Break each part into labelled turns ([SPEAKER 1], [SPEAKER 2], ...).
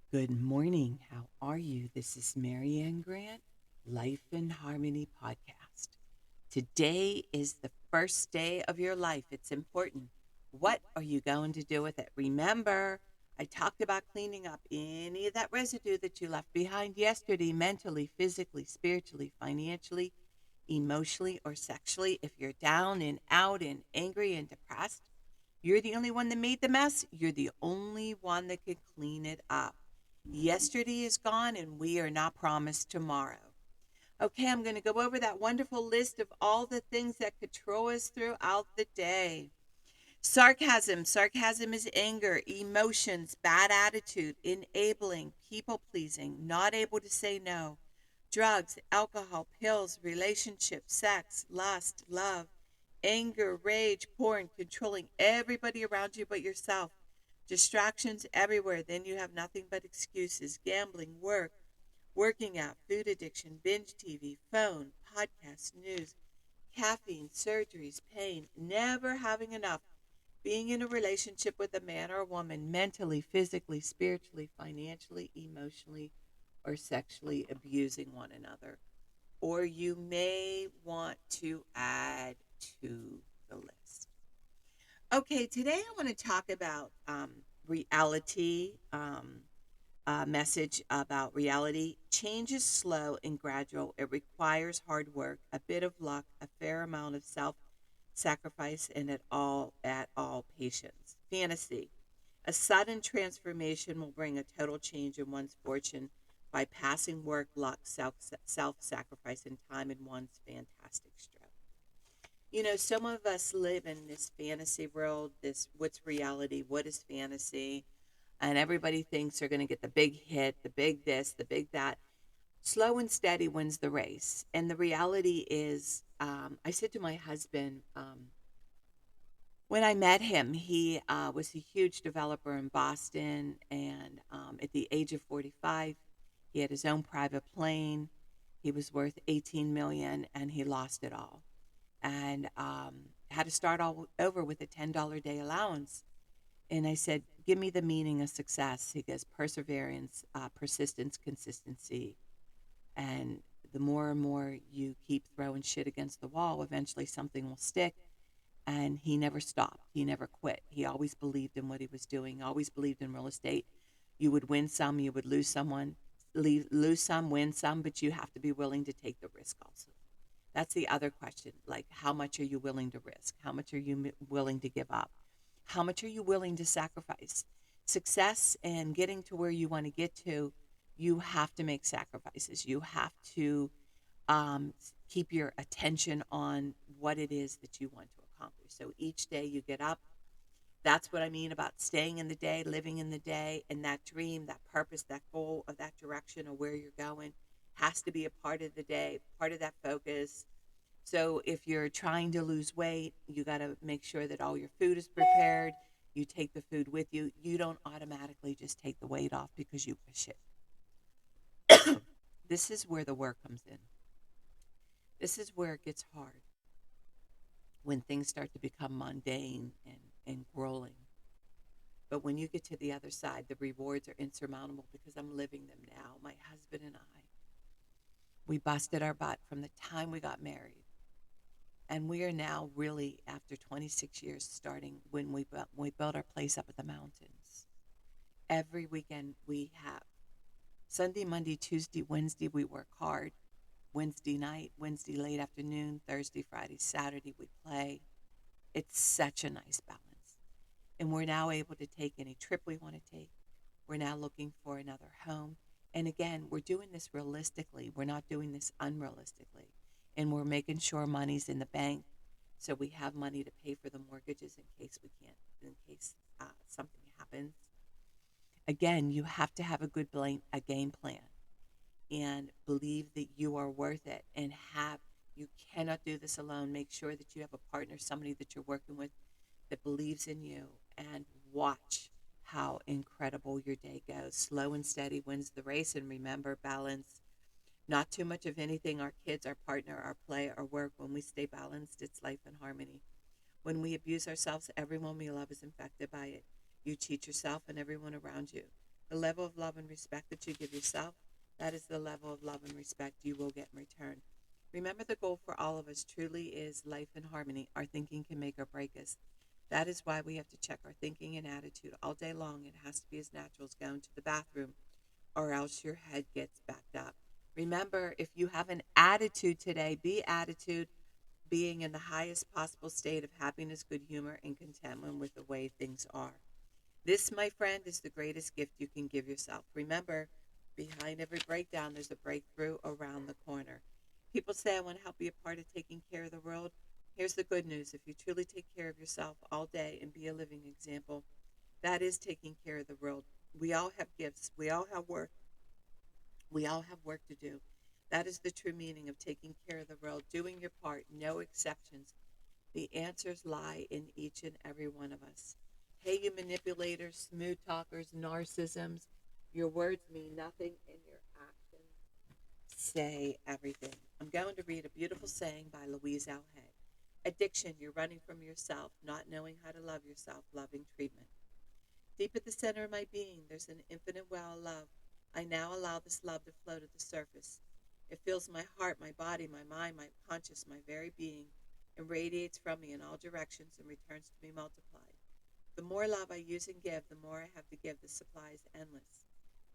[SPEAKER 1] Good morning. How are you? This is Marianne Grant, Life in Harmony podcast. Today is the first day of your life. It's important. What are you going to do with it? Remember, I talked about cleaning up any of that residue that you left behind yesterday, mentally, physically, spiritually, financially, emotionally, or sexually. If you're down and out and angry and depressed, you're the only one that made the mess. You're the only one that could clean it up. Yesterday is gone, and we are not promised tomorrow. Okay, I'm going to go over that wonderful list of all the things that could throw us throughout the day. Sarcasm. Sarcasm is anger, emotions, bad attitude, enabling, people pleasing, not able to say no. Drugs, alcohol, pills, relationships, sex, lust, love, anger, rage, porn, controlling everybody around you but yourself. Distractions everywhere. Then you have nothing but excuses. Gambling, work, working out, food addiction, binge TV, phone, podcasts, news, caffeine, surgeries, pain, never having enough. Being in a relationship with a man or a woman, mentally, physically, spiritually, financially, emotionally, or sexually abusing one another. Or you may want to add to the list. Okay, today I want to talk about reality, message about reality. Change is slow and gradual. It requires hard work, a bit of luck, a fair amount of self sacrifice, and at all patience. Fantasy. A sudden transformation will bring a total change in one's fortune by passing work, luck, self sacrifice, and time in one's fantastic stroke. Some of us live in this fantasy world, this what's reality, what is fantasy, and everybody thinks they're going to get the big hit, the big this, the big that. Slow and steady wins the race. And the reality is, I said to my husband, when I met him, he was a huge developer in Boston. And at the age of 45, he had his own private plane. He was worth 18 million and he lost it all and had to start all over with a $10 a day allowance. And I said, give me the meaning of success. He goes, perseverance, persistence, consistency. And the more and more you keep throwing shit against the wall, eventually something will stick. And he never stopped. He never quit. He always believed in what he was doing, always believed in real estate. You would win some, you would lose some, win some, but you have to be willing to take the risk also. That's the other question. Like, how much are you willing to risk? How much are you willing to give up? How much are you willing to sacrifice? Success and getting to where you want to get to, you have to make sacrifices. You have to um, keep your attention on what it is that you want to accomplish. So each day you get up. That's what I mean about staying in the day, living in the day, and that dream, that purpose, that goal, or that direction, or where you're going has to be a part of the day, part of that focus. So if you're trying to lose weight, you got to make sure that all your food is prepared. You take the food with you. You don't automatically just take the weight off because you wish it. This is where the work comes in. This is where it gets hard when things start to become mundane and grueling. But when you get to the other side, the rewards are insurmountable because I'm living them now. My husband and I, we busted our butt from the time we got married. And we are now really, after 26 years, starting when we built our place up at the mountains. Every weekend we have Sunday, Monday, Tuesday, Wednesday, we work hard. Wednesday night, Wednesday late afternoon, Thursday, Friday, Saturday, we play. It's such a nice balance. And we're now able to take any trip we want to take. We're now looking for another home. And again, we're doing this realistically. We're not doing this unrealistically. And we're making sure money's in the bank so we have money to pay for the mortgages in case we can't, in case something happens. Again, you have to have a game plan and believe that you are worth it and you cannot do this alone. Make sure that you have a partner, somebody that you're working with that believes in you, and watch how incredible your day goes. Slow and steady wins the race. And remember, balance. Not too much of anything, our kids, our partner, our play, our work. When we stay balanced, it's life in harmony. When we abuse ourselves, everyone we love is infected by it. You cheat yourself and everyone around you. The level of love and respect that you give yourself, that is the level of love and respect you will get in return. Remember, the goal for all of us truly is life in harmony. Our thinking can make or break us. That is why we have to check our thinking and attitude all day long. It has to be as natural as going to the bathroom, or else your head gets backed up. Remember, if you have an attitude today, be attitude being in the highest possible state of happiness, good humor, and contentment with the way things are. This, my friend, is the greatest gift you can give yourself. Remember, behind every breakdown, there's a breakthrough around the corner. People say, I want to help be a part of taking care of the world. Here's the good news. If you truly take care of yourself all day and be a living example, that is taking care of the world. We all have gifts. We all have work. We all have work to do. That is the true meaning of taking care of the world, doing your part, no exceptions. The answers lie in each and every one of us. Hey, you manipulators, smooth talkers, narcissisms, your words mean nothing and your actions say everything. I'm going to read a beautiful saying by Louise L. Hay. Addiction, you're running from yourself, not knowing how to love yourself, loving treatment. Deep at the center of my being, there's an infinite well of love. I now allow this love to flow to the surface. It fills my heart, my body, my mind, my conscious, my very being, and radiates from me in all directions and returns to me multiplied. The more love I use and give, the more I have to give. The supply is endless.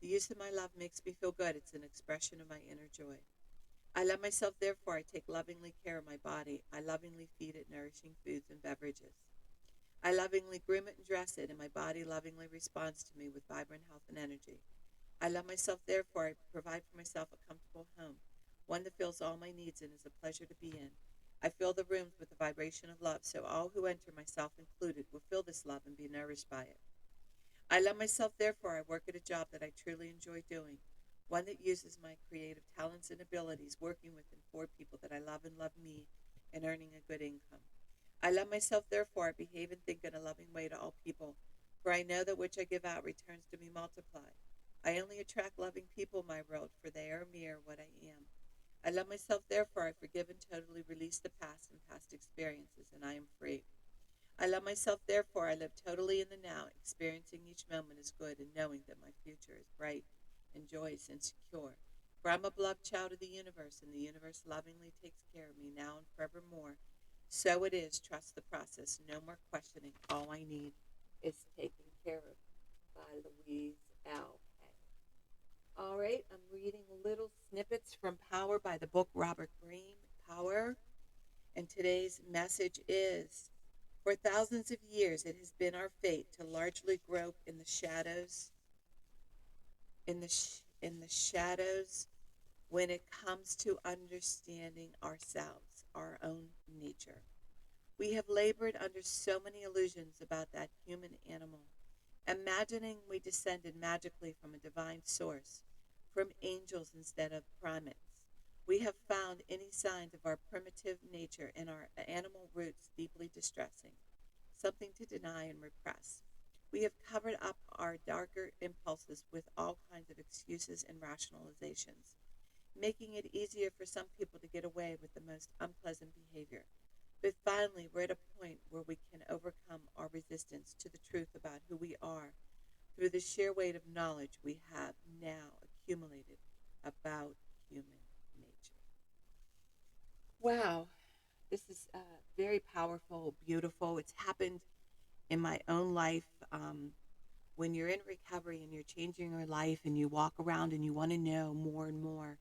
[SPEAKER 1] The use of my love makes me feel good. It's an expression of my inner joy. I love myself, therefore I take lovingly care of my body. I lovingly feed it nourishing foods and beverages. I lovingly groom it and dress it, and my body lovingly responds to me with vibrant health and energy. I love myself, therefore I provide for myself a comfortable home, one that fills all my needs and is a pleasure to be in. I fill the rooms with the vibration of love, so all who enter, myself included, will feel this love and be nourished by it. I love myself, therefore I work at a job that I truly enjoy doing, one that uses my creative talents and abilities, working with and for people that I love and love me, and earning a good income. I love myself, therefore I behave and think in a loving way to all people, for I know that which I give out returns to me multiplied. I only attract loving people in my world, for they are mere what I am. I love myself, therefore I forgive and totally release the past and past experiences, and I am free. I love myself, therefore I live totally in the now, experiencing each moment as good and knowing that my future is bright and joyous and secure. For I'm a beloved child of the universe, and the universe lovingly takes care of me now and forevermore. So it is. Trust the process. No more questioning. All I need is taken care of. By Louise L. Hay. All right, I'm reading little snippets from Power by the book Robert Greene, Power. And today's message is, for thousands of years it has been our fate to largely grope in the shadows, in the shadows when it comes to understanding ourselves, our own nature. We have labored under so many illusions about that human animal, imagining we descended magically from a divine source, from angels instead of primates. We have found any signs of our primitive nature in our animal roots deeply distressing, something to deny and repress. We have covered up our darker impulses with all kinds of excuses and rationalizations, making it easier for some people to get away with the most unpleasant behavior. But finally, we're at a point where we can overcome our resistance to the truth about who we are through the sheer weight of knowledge we have now accumulated about human nature. Wow, this is very powerful, beautiful. It's happened in my own life. When you're in recovery and you're changing your life and you walk around and you want to know more and more,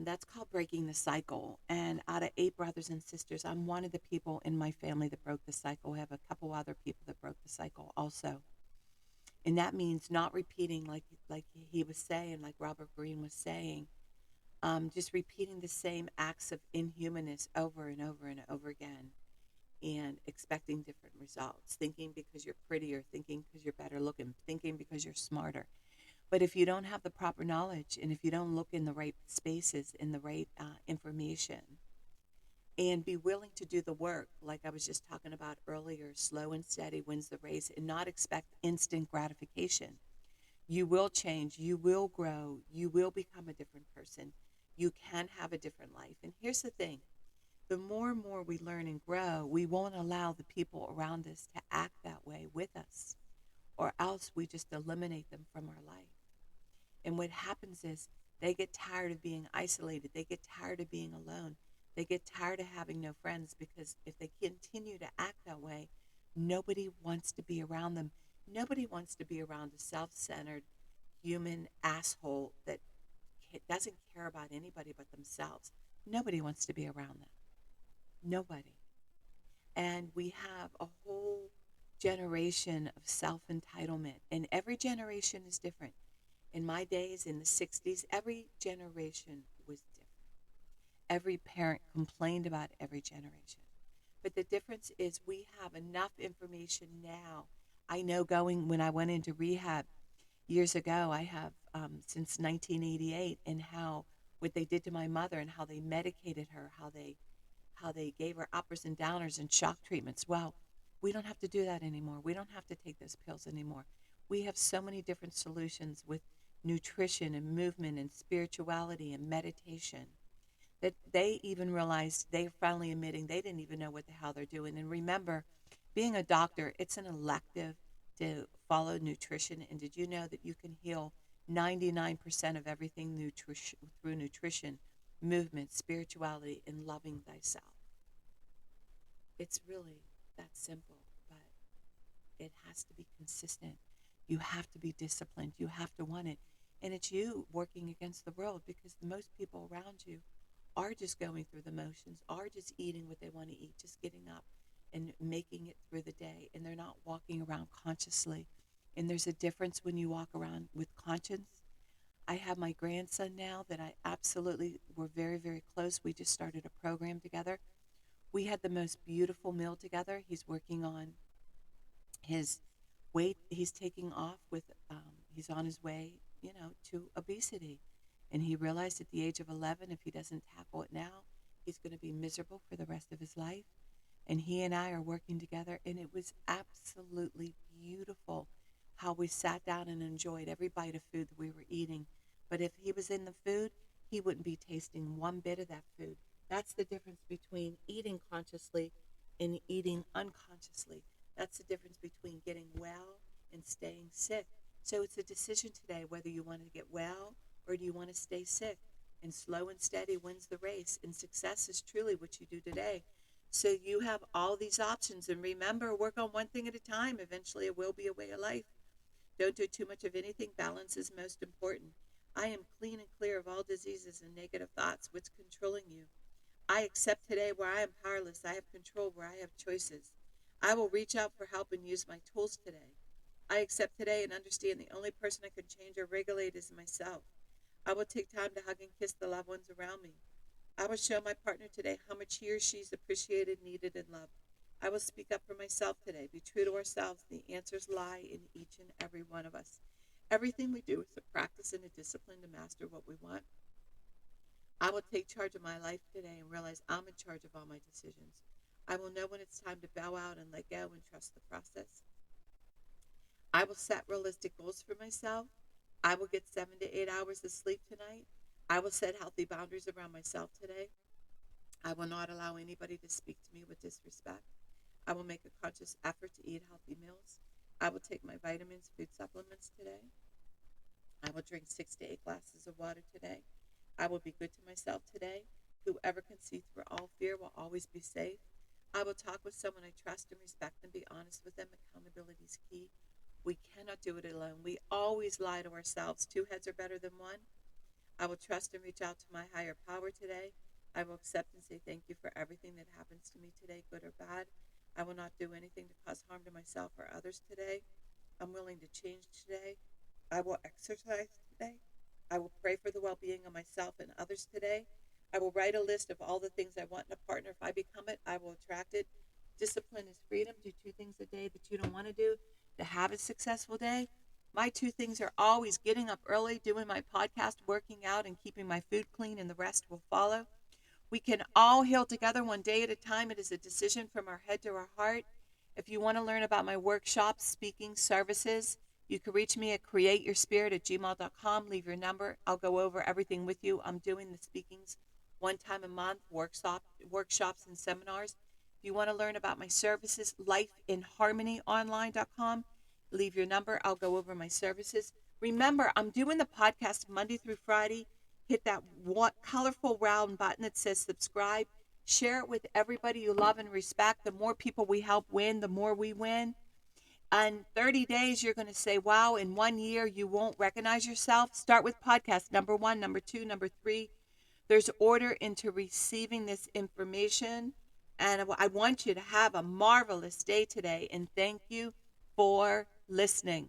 [SPEAKER 1] that's called breaking the cycle. And out of 8 brothers and sisters, I'm one of the people in my family that broke the cycle. We have a couple other people that broke the cycle also. And that means not repeating, like he was saying, like Robert Greene was saying, just repeating the same acts of inhumanness over and over and over again, and expecting different results, thinking because you're prettier, thinking because you're better looking, thinking because you're smarter. But if you don't have the proper knowledge, and if you don't look in the right spaces, in the right information, and be willing to do the work, like I was just talking about earlier, slow and steady wins the race, and not expect instant gratification. You will change, you will grow, you will become a different person. You can have a different life. And here's the thing, the more and more we learn and grow, we won't allow the people around us to act that way with us. or else we just eliminate them from our life. And what happens is they get tired of being isolated. They get tired of being alone. They get tired of having no friends, because if they continue to act that way, nobody wants to be around them. Nobody wants to be around a self centered human asshole that doesn't care about anybody but themselves. Nobody wants to be around them. Nobody. And we have a whole generation of self entitlement, and every generation is different. In my days, in the 60s, every generation was different. Every parent complained about every generation. But the difference is we have enough information now. I know, going when I went into rehab years ago, I have since 1988, and how what they did to my mother, and how they medicated her, how they gave her uppers and downers and shock treatments. Well, we don't have to do that anymore. We don't have to take those pills anymore. We have so many different solutions with nutrition and movement and spirituality and meditation that they even realized, they're finally admitting they didn't even know what the hell they're doing. And remember, being a doctor, it's an elective to follow nutrition. And did you know that you can heal 99% of everything through nutrition, movement, spirituality, and loving thyself? It's really that simple, but it has to be consistent. You have to be disciplined. You have to want it. And it's you working against the world, because most people around you are just going through the motions, are just eating what they want to eat, just getting up and making it through the day. And they're not walking around consciously. And there's a difference when you walk around with conscience. I have my grandson now that I absolutely were very, very close. We just started a program together. We had the most beautiful meal together. He's working on his weight. He's taking off with, he's on his way, to obesity. And he realized at the age of 11, if he doesn't tackle it now, he's going to be miserable for the rest of his life. And he and I are working together, and it was absolutely beautiful how we sat down and enjoyed every bite of food that we were eating. But if he was in the food, he wouldn't be tasting one bit of that food. That's the difference between eating consciously and eating unconsciously. That's the difference between getting well and staying sick. So it's a decision today whether you want to get well or do you want to stay sick. And slow and steady wins the race. And success is truly what you do today. So you have all these options. And remember, work on one thing at a time. Eventually it will be a way of life. Don't do too much of anything. Balance is most important. I am clean and clear of all diseases and negative thoughts. What's controlling you? I accept today where I am powerless. I have control where I have choices. I will reach out for help and use my tools today. I accept today and understand the only person I can change or regulate is myself. I will take time to hug and kiss the loved ones around me. I will show my partner today how much he or she is appreciated, needed, and loved. I will speak up for myself today. Be true to ourselves. The answers lie in each and every one of us. Everything we do is a practice and a discipline to master what we want. I will take charge of my life today and realize I'm in charge of all my decisions. I will know when it's time to bow out and let go and trust the process. I will set realistic goals for myself. I will get 7 to 8 hours of sleep tonight. I will set healthy boundaries around myself today. I will not allow anybody to speak to me with disrespect. I will make a conscious effort to eat healthy meals. I will take my vitamins, food supplements today. I will drink 6 to 8 glasses of water today. I will be good to myself today. Whoever can see through all fear will always be safe. I will talk with someone I trust and respect and be honest with them. Accountability is key. We cannot do it alone. We always lie to ourselves. 2 heads are better than 1. I will trust and reach out to my higher power today. I will accept and say thank you for everything that happens to me today, good or bad. I will not do anything to cause harm to myself or others today. I'm willing to change today. I will exercise today. I will pray for the well-being of myself and others today. I will write a list of all the things I want in a partner. If I become it, I will attract it. Discipline is freedom. Do 2 things a day that you don't want to do to have a successful day. My 2 things are always getting up early, doing my podcast, working out, and keeping my food clean, and the rest will follow. We can all heal together one day at a time. It is a decision from our head to our heart. If you want to learn about my workshops, speaking, services, you can reach me at createyourspirit@gmail.com. Leave your number. I'll go over everything with you. I'm doing the speakings 1 time a month, workshops and seminars. If you want to learn about my services, lifeinharmonyonline.com. leave your number. I'll go over my services. Remember, I'm doing the podcast Monday through Friday. Hit that colorful round button that says subscribe. Share it with everybody you love and respect. The more people we help win, the more we win. In 30 days, you're going to say, wow, in 1 year, you won't recognize yourself. Start with podcast number 1, number 2, number 3. There's order into receiving this information. And I want you to have a marvelous day today. And thank you for listening.